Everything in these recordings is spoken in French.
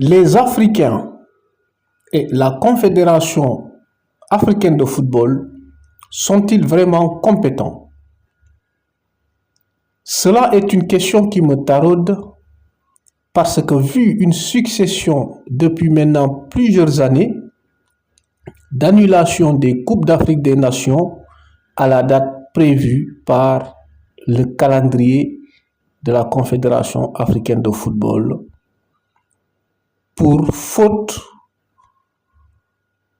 Les Africains et la Confédération africaine de football sont-ils vraiment compétents? Cela est une question qui me taraude parce que vu une succession depuis maintenant plusieurs années d'annulation des Coupes d'Afrique des Nations à la date prévue par le calendrier de la Confédération africaine de football pour faute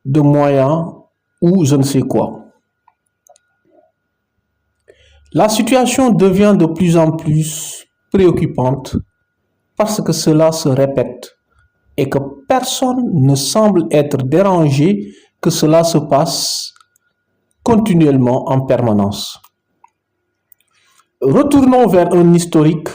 de moyens ou je ne sais quoi. La situation devient de plus en plus préoccupante parce que cela se répète et que personne ne semble être dérangé que cela se passe continuellement en permanence. Retournons vers un historique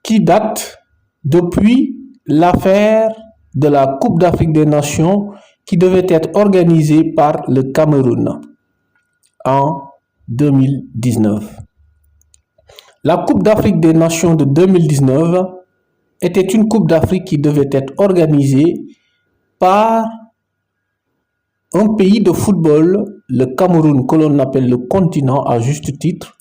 qui date depuis l'affaire de la Coupe d'Afrique des Nations qui devait être organisée par le Cameroun en 2019. La Coupe d'Afrique des Nations de 2019 était une Coupe d'Afrique qui devait être organisée par un pays de football, le Cameroun, que l'on appelle le continent à juste titre,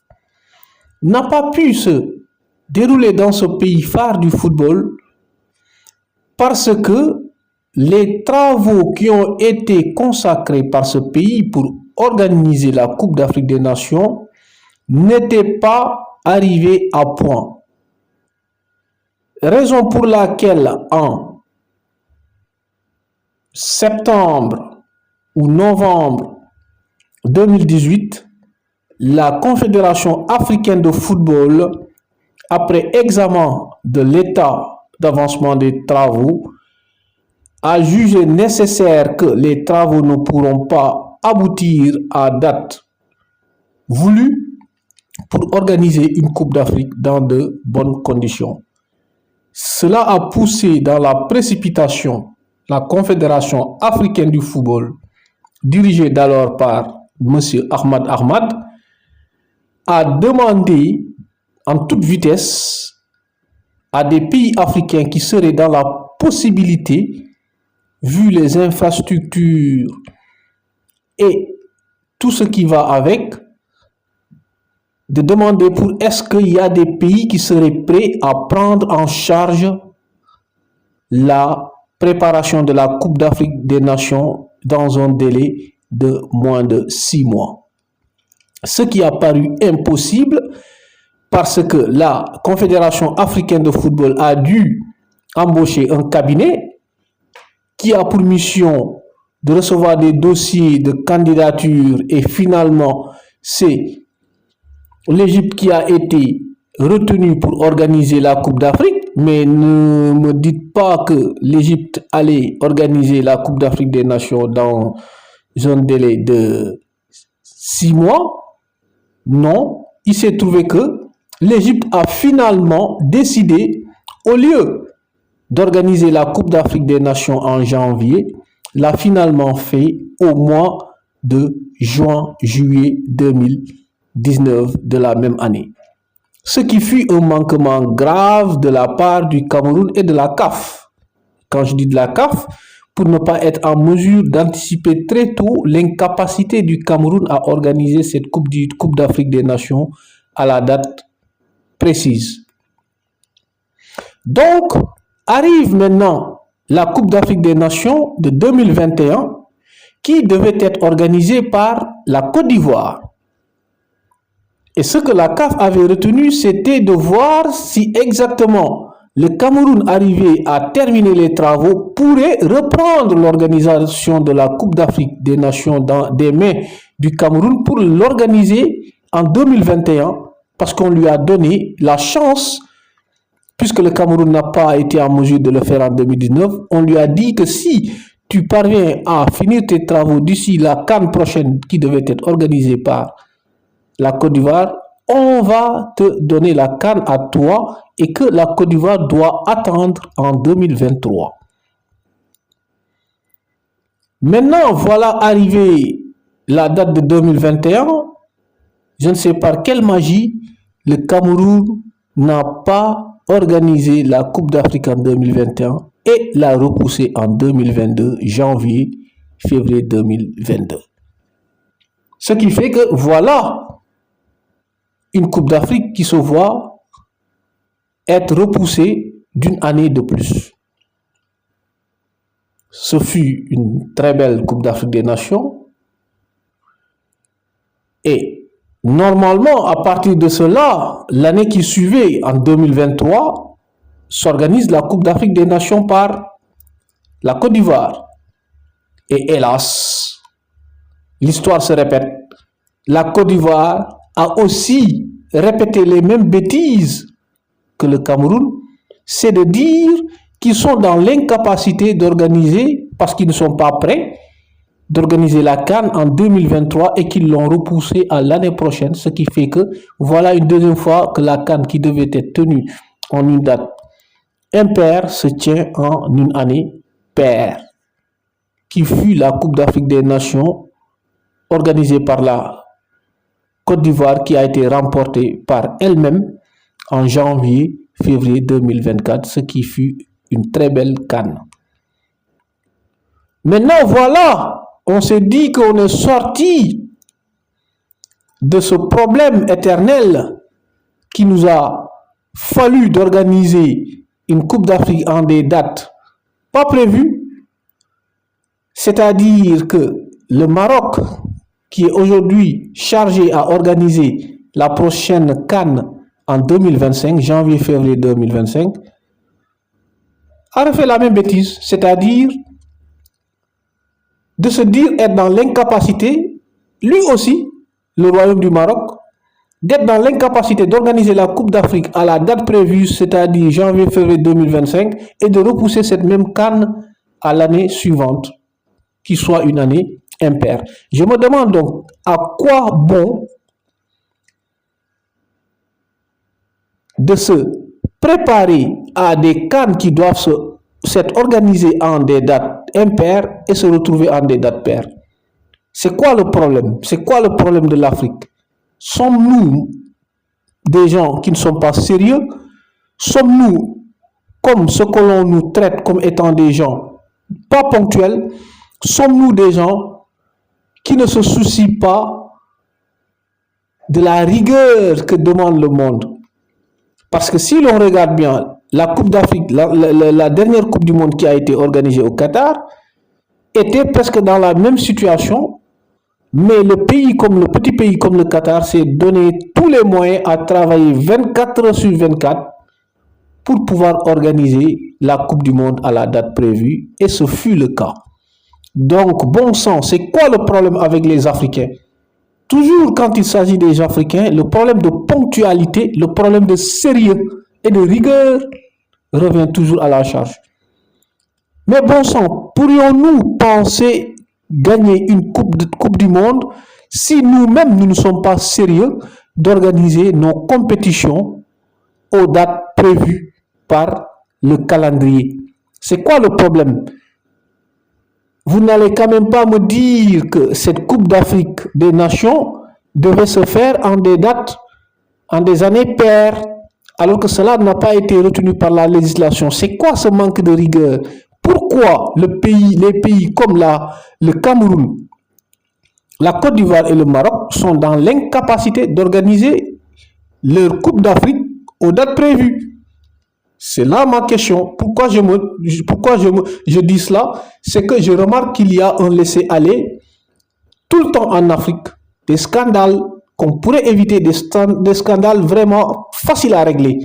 n'a pas pu se dérouler dans ce pays phare du football parce que les travaux qui ont été consacrés par ce pays pour organiser la Coupe d'Afrique des Nations n'étaient pas arrivés à point. Raison pour laquelle en septembre ou novembre 2018, la Confédération africaine de football, après examen de l'état d'avancement des travaux, a jugé nécessaire que les travaux ne pourront pas aboutir à date voulue pour organiser une Coupe d'Afrique dans de bonnes conditions. Cela a poussé dans la précipitation la Confédération africaine du football, dirigée d'alors par M. Ahmad Ahmad, a demandé en toute vitesse à des pays africains qui seraient dans la possibilité, vu les infrastructures et tout ce qui va avec, de demander pour est-ce qu'il y a des pays qui seraient prêts à prendre en charge la préparation de la Coupe d'Afrique des Nations dans un délai de moins de 6 mois. Ce qui a paru impossible parce que la Confédération africaine de football a dû embaucher un cabinet qui a pour mission de recevoir des dossiers de candidature et finalement c'est l'Égypte qui a été retenue pour organiser la Coupe d'Afrique, mais ne me dites pas que l'Égypte allait organiser la Coupe d'Afrique des Nations dans un délai de 6 mois. Non, il s'est trouvé que l'Égypte a finalement décidé, au lieu d'organiser la Coupe d'Afrique des Nations en janvier, l'a finalement fait au mois de juin-juillet 2019 de la même année. Ce qui fut un manquement grave de la part du Cameroun et de la CAF. Quand je dis de la CAF, pour ne pas être en mesure d'anticiper très tôt l'incapacité du Cameroun à organiser cette Coupe d'Afrique des Nations à la date précise. Donc, arrive maintenant la Coupe d'Afrique des Nations de 2021 qui devait être organisée par la Côte d'Ivoire. Et ce que la CAF avait retenu, c'était de voir si exactement le Cameroun, arrivé à terminer les travaux, pourrait reprendre l'organisation de la Coupe d'Afrique des Nations dans des mains du Cameroun pour l'organiser en 2021 parce qu'on lui a donné la chance, puisque le Cameroun n'a pas été en mesure de le faire en 2019, on lui a dit que si tu parviens à finir tes travaux d'ici la CAN prochaine qui devait être organisée par la Côte d'Ivoire, on va te donner la CAN à toi et que la Côte d'Ivoire doit attendre en 2023. Maintenant, voilà arrivé la date de 2021. Je ne sais par quelle magie, le Cameroun n'a pas organiser la Coupe d'Afrique en 2021 et la repousser en 2022, janvier, février 2022. Ce qui fait que voilà une Coupe d'Afrique qui se voit être repoussée d'une année de plus. Ce fut une très belle Coupe d'Afrique des Nations. Et normalement, à partir de cela, l'année qui suivait, en 2023, s'organise la Coupe d'Afrique des Nations par la Côte d'Ivoire. Et hélas, l'histoire se répète. La Côte d'Ivoire a aussi répété les mêmes bêtises que le Cameroun, c'est de dire qu'ils sont dans l'incapacité d'organiser, parce qu'ils ne sont pas prêts, d'organiser la CAN en 2023 et qu'ils l'ont repoussé à l'année prochaine, ce qui fait que voilà une deuxième fois que la CAN qui devait être tenue en une date impaire se tient en une année paire, qui fut la Coupe d'Afrique des Nations organisée par la Côte d'Ivoire qui a été remportée par elle-même en janvier-février 2024, ce qui fut une très belle CAN. Maintenant, voilà, on s'est dit qu'on est sorti de ce problème éternel qui nous a fallu d'organiser une Coupe d'Afrique en des dates pas prévues, c'est-à-dire que le Maroc, qui est aujourd'hui chargé à organiser la prochaine CAN en 2025, janvier-février 2025, a refait la même bêtise, c'est-à-dire de se dire être dans l'incapacité, lui aussi, le Royaume du Maroc, d'être dans l'incapacité d'organiser la Coupe d'Afrique à la date prévue, c'est-à-dire janvier-février 2025, et de repousser cette même CAN à l'année suivante, qui soit une année impaire. Je me demande donc à quoi bon de se préparer à des CAN qui doivent s'être organisées en des dates impaires et se retrouver en des dates paires. C'est quoi le problème? C'est quoi le problème de l'Afrique? Sommes-nous des gens qui ne sont pas sérieux? Sommes-nous comme ce que l'on nous traite comme étant des gens pas ponctuels? Sommes-nous des gens qui ne se soucient pas de la rigueur que demande le monde? Parce que si l'on regarde bien, la Coupe d'Afrique, la dernière Coupe du Monde qui a été organisée au Qatar, était presque dans la même situation, mais le petit pays comme le Qatar s'est donné tous les moyens à travailler 24 heures sur 24 pour pouvoir organiser la Coupe du Monde à la date prévue, et ce fut le cas. Donc, bon sang, c'est quoi le problème avec les Africains? Toujours quand il s'agit des Africains, le problème de ponctualité, le problème de sérieux et de rigueur revient toujours à la charge. Mais bon sang, pourrions-nous penser gagner une coupe du Monde si nous-mêmes nous ne sommes pas sérieux d'organiser nos compétitions aux dates prévues par le calendrier? C'est quoi le problème? Vous n'allez quand même pas me dire que cette Coupe d'Afrique des Nations devait se faire en des dates, en des années paires, alors que cela n'a pas été retenu par la législation. C'est quoi ce manque de rigueur? Pourquoi les pays comme le Cameroun, la Côte d'Ivoire et le Maroc sont dans l'incapacité d'organiser leur Coupe d'Afrique aux dates prévues? C'est là ma question. Pourquoi je dis cela? C'est que je remarque qu'il y a un laisser-aller tout le temps en Afrique. Des scandales qu'on pourrait éviter, des scandales vraiment faciles à régler.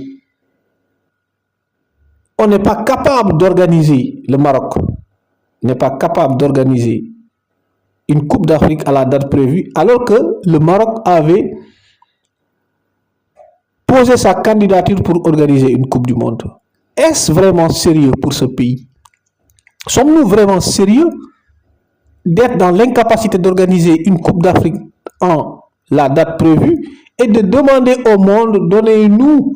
On n'est pas capable d'organiser, le Maroc n'est pas capable d'organiser une Coupe d'Afrique à la date prévue, alors que le Maroc avait posé sa candidature pour organiser une Coupe du Monde. Est-ce vraiment sérieux pour ce pays? Sommes-nous vraiment sérieux d'être dans l'incapacité d'organiser une Coupe d'Afrique en la date prévue et de demander au monde, donnez-nous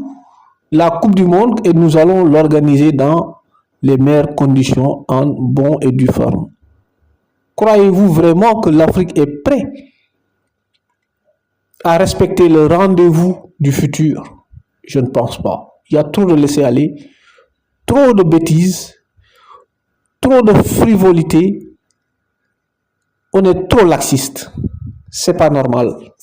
la Coupe du Monde et nous allons l'organiser dans les meilleures conditions, en bon et due forme? Croyez-vous vraiment que l'Afrique est prête à respecter le rendez-vous du futur? Je ne pense pas. Il y a trop de laisser-aller, trop de bêtises, trop de frivolité. On est trop laxiste. C'est pas normal.